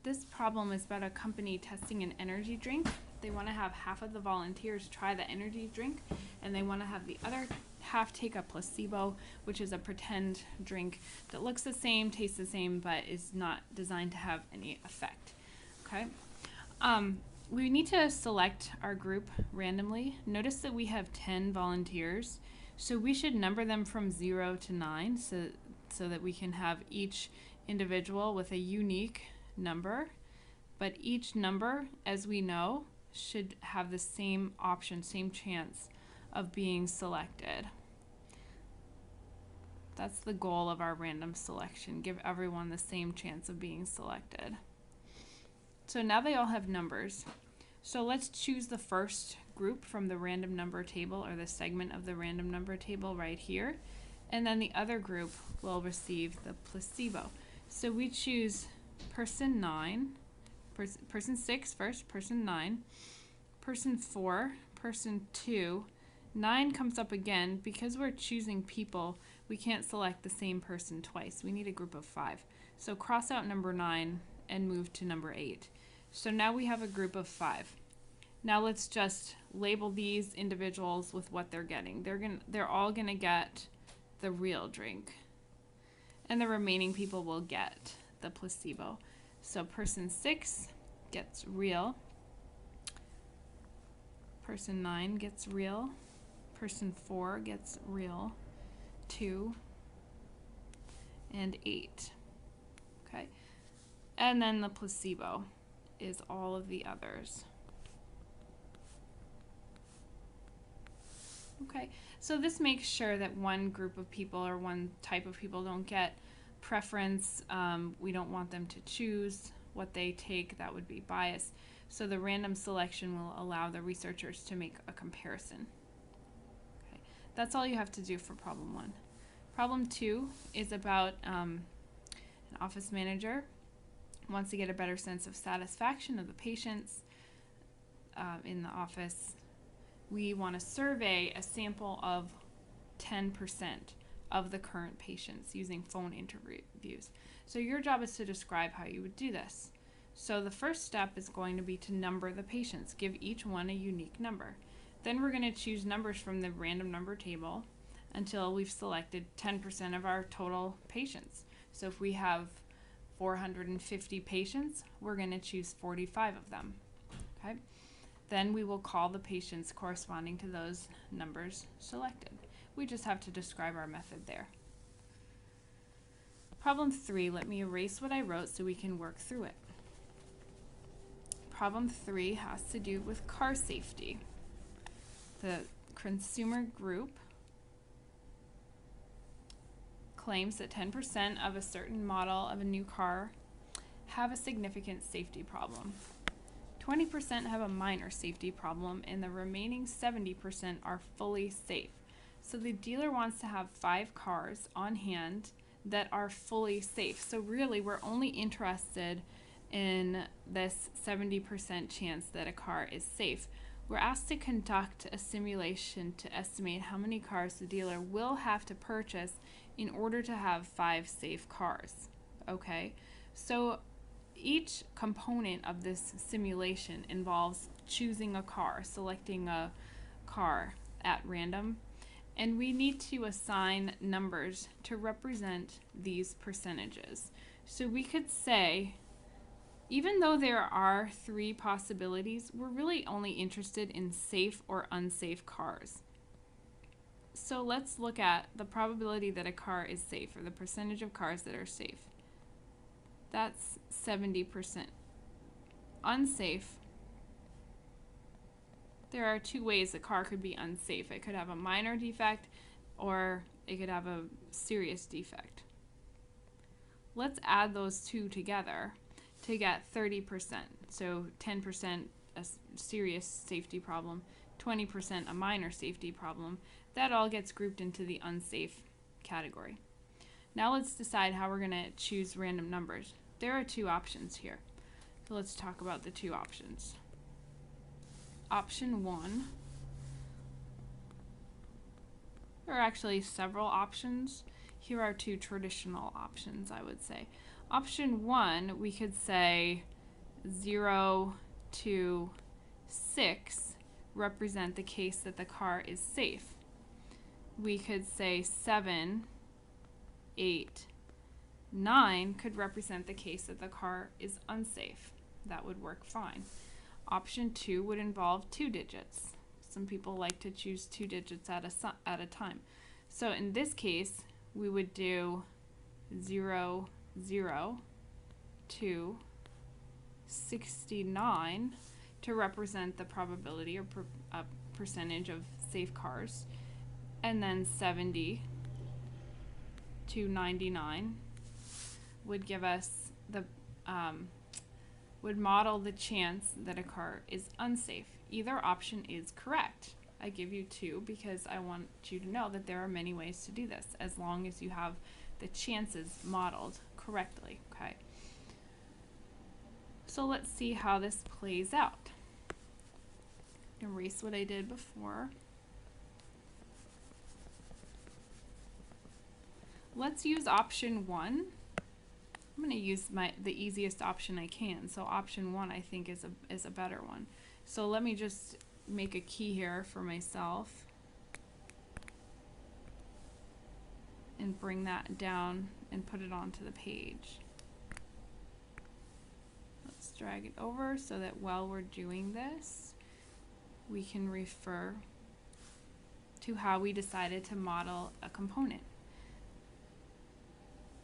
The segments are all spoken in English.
this problem is about a company testing an energy drink. They want to have half of the volunteers try the energy drink, and they want to have the other half take a placebo, which is a pretend drink that looks the same, tastes the same, but is not designed to have any effect. Okay. We need to select our group randomly. Notice that we have 10 volunteers, so we should number them from 0 to 9 so that we can have each individual with a unique number. But each number, as we know, should have the same option, same chance of being selected. That's the goal of our random selection. Give everyone the same chance of being selected. So now they all have numbers. So let's choose the first group from the random number table, or the segment of the random number table right here. And then the other group will receive the placebo. So we choose person 9, person 6 first, person 9, person 4, person 2. 9 comes up again. Because we're choosing people, we can't select the same person twice. We need a group of 5. So cross out number 9 and move to number 8. So now we have a group of 5. Now let's just label these individuals with what they're getting. They're all gonna get the real drink, and the remaining people will get the placebo. So person 6 gets real, person 9 gets real, person 4 gets real, 2, and 8. Okay, and then the placebo is all of the others. Okay, so this makes sure that one group of people or one type of people don't get preference. We don't want them to choose what they take. That would be bias. So the random selection will allow the researchers to make a comparison. Okay, that's all you have to do for problem 1. Problem 2 is about an office manager wants to get a better sense of satisfaction of the patients in the office. We want to survey a sample of 10% of the current patients using phone interviews. So your job is to describe how you would do this. So the first step is going to be to number the patients, give each one a unique number. Then we're going to choose numbers from the random number table until we've selected 10% of our total patients. So if we have 450 patients, we're going to choose 45 of them. Okay? Then we will call the patients corresponding to those numbers selected. We just have to describe our method there. Problem 3, let me erase what I wrote so we can work through it. Problem 3 has to do with car safety. The consumer group claims that 10% of a certain model of a new car have a significant safety problem. 20% have a minor safety problem, and the remaining 70% are fully safe. So the dealer wants to have 5 cars on hand that are fully safe. So really, we're only interested in this 70% chance that a car is safe. We're asked to conduct a simulation to estimate how many cars the dealer will have to purchase in order to have 5 safe cars. Okay, so each component of this simulation involves choosing a car, selecting a car at random, and we need to assign numbers to represent these percentages. So we could say, even though there are 3 possibilities, we're really only interested in safe or unsafe cars. So let's look at the probability that a car is safe, or the percentage of cars that are safe. That's 70%. Unsafe, there are 2 ways a car could be unsafe. It could have a minor defect, or it could have a serious defect. Let's add those 2 together to get 30%. So 10% a serious safety problem, 20% a minor safety problem. That all gets grouped into the unsafe category. Now let's decide how we're going to choose random numbers. There are 2 options here. So let's talk about the 2 options. Option 1, there are actually several options. Here are 2 traditional options, I would say. Option 1, we could say 0 to 6 represent the case that the car is safe. We could say 7, 8, 9 could represent the case that the car is unsafe. That would work fine. Option 2 would involve 2 digits. Some people like to choose 2 digits at a time. So in this case, we would do 0, 0 to 69 to represent the probability or percentage of safe cars, and then 70 to 99 would give us the would model the chance that a car is unsafe. Either option is correct. I give you 2 because I want you to know that there are many ways to do this, as long as you have the chances modeled correctly, okay? So let's see how this plays out. Erase what I did before. Let's use option 1. I'm going to use the easiest option I can. So option 1 I think is a better one. So let me just make a key here for myself and bring that down and put it onto the page. Let's drag it over so that while we're doing this, we can refer to how we decided to model a component.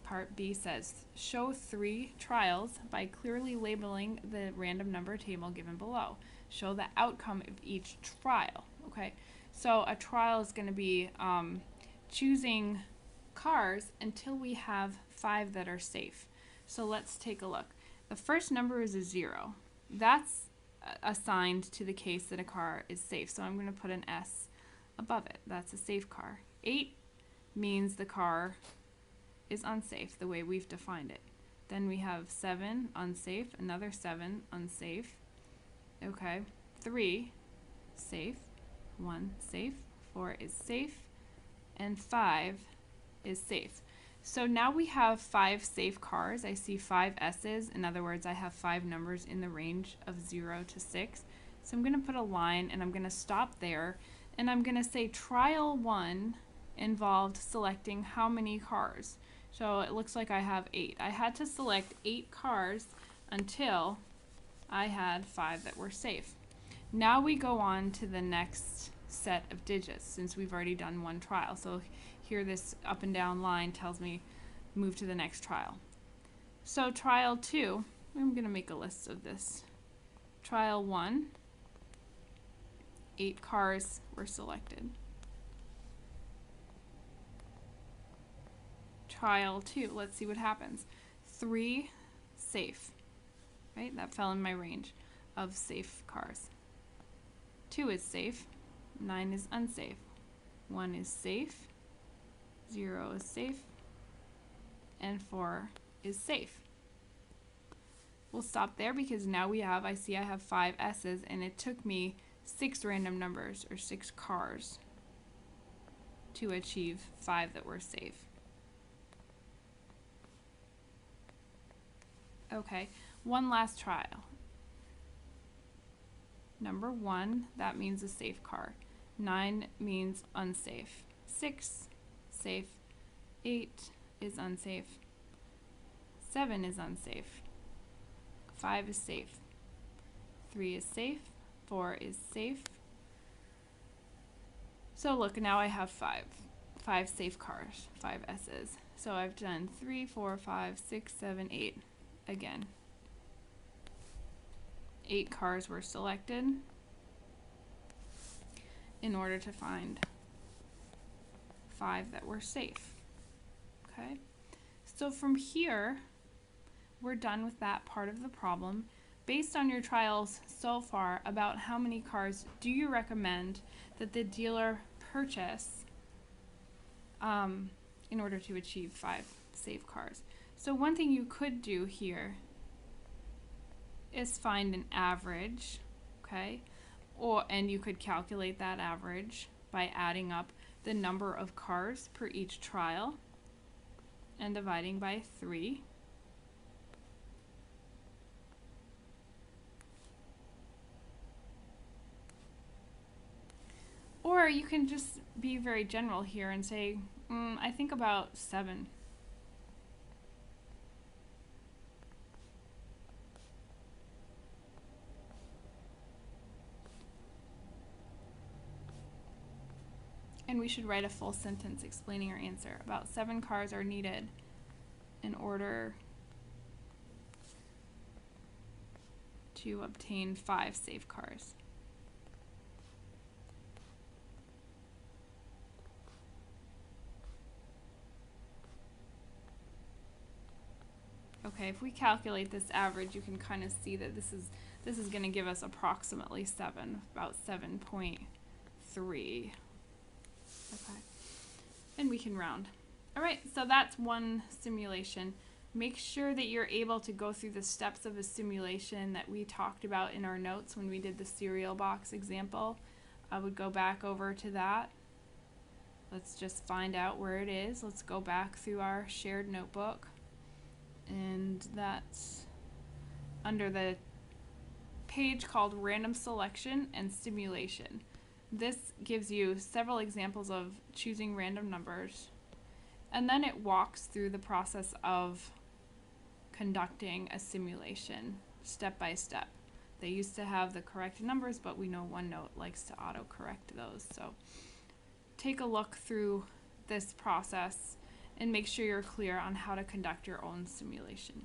Part B says, show 3 trials by clearly labeling the random number table given below. Show the outcome of each trial. Okay, so a trial is going to be choosing cars until we have 5 that are safe. So let's take a look. The first number is a 0. That's assigned to the case that a car is safe. So I'm going to put an S above it. That's a safe car. 8 means the car is unsafe the way we've defined it. Then we have 7, unsafe, another 7, unsafe. Okay, 3, safe, 1, safe, 4 is safe, and 5 is safe. So now we have 5 safe cars. I see 5 S's. In other words, I have 5 numbers in the range of 0 to 6. So I'm going to put a line and I'm going to stop there, and I'm going to say trial 1 involved selecting how many cars. So it looks like I have 8. I had to select 8 cars until I had 5 that were safe. Now we go on to the next set of digits since we've already done 1 trial. So here this up and down line tells me move to the next trial. So trial 2, I'm going to make a list of this. Trial 1, 8 cars were selected. Trial 2, let's see what happens. 3 safe, right? That fell in my range of safe cars. 2 is safe, 9 is unsafe, 1 is safe, 0 is safe, and 4 is safe. We'll stop there because now I see I have 5 S's, and it took me 6 random numbers or 6 cars to achieve 5 that were safe. Okay, one last trial. Number 1, that means a safe car. 9 means unsafe. 6, safe. 8 is unsafe. 7 is unsafe. 5 is safe. 3 is safe. 4 is safe. So look, now I have 5 safe cars, 5 S's. So I've done 3, 4, 5, 6, 7, 8. Again, 8 cars were selected in order to find 5 that were safe. Okay, so from here, we're done with that part of the problem. Based on your trials so far, about how many cars do you recommend that the dealer purchase in order to achieve 5 safe cars? So one thing you could do here is find an average, okay? And you could calculate that average by adding up the number of cars per each trial and dividing by 3. Or you can just be very general here and say, I think about 7. And we should write a full sentence explaining our answer. About 7 cars are needed in order to obtain 5 safe cars. Okay, if we calculate this average, you can kind of see that this is going to give us approximately 7, about 7.3. Okay, and we can round. All right, so that's one simulation. Make sure that you're able to go through the steps of a simulation that we talked about in our notes when we did the cereal box example. I would go back over to that. Let's just find out where it is. Let's go back through our shared notebook. And that's under the page called Random Selection and Simulation. This gives you several examples of choosing random numbers, and then it walks through the process of conducting a simulation step by step. They used to have the correct numbers, but we know OneNote likes to auto-correct those. So take a look through this process and make sure you're clear on how to conduct your own simulation.